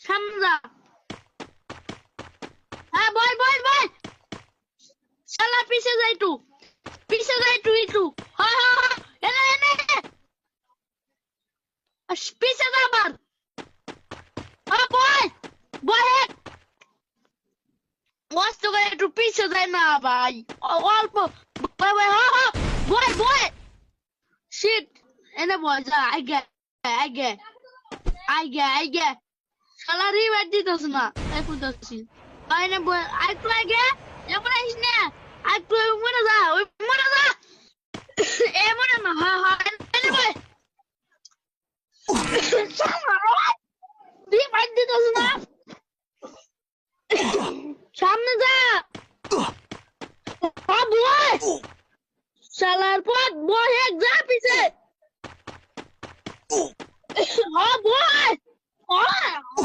সামনে যা। হ্যাঁ বয় বয় বয়। শালা পিছে যাই একটু, পিছে যাই একটু। হ্যাঁ হ্যাঁ হ্যাঁ, এনে এনে পিছে যা আবার। হ্যাঁ বয় বয় এক। মস্ত করে একটু পিছে যায় না ভাই, অল্প। বয় বয় হ্যাঁ হ্যাঁ, বয় বয়। শিট, এনে বয় যা। আগে আগে আগে শালা রিভাইভ দিতেছ না, তাই কইতাছি। এনে বয় আরেকটু আগে, এমন আইস না। আরেকটু মনে যা, ওই মনে যা। এ মনে না, হ্যাঁ হ্যাঁ এনে বয়। রিভাইভ দিতেছ না, সামনে যা। হ্যাঁ বয়, শালার পথ বয় এক যা পিছে। হ্যাঁ বয়।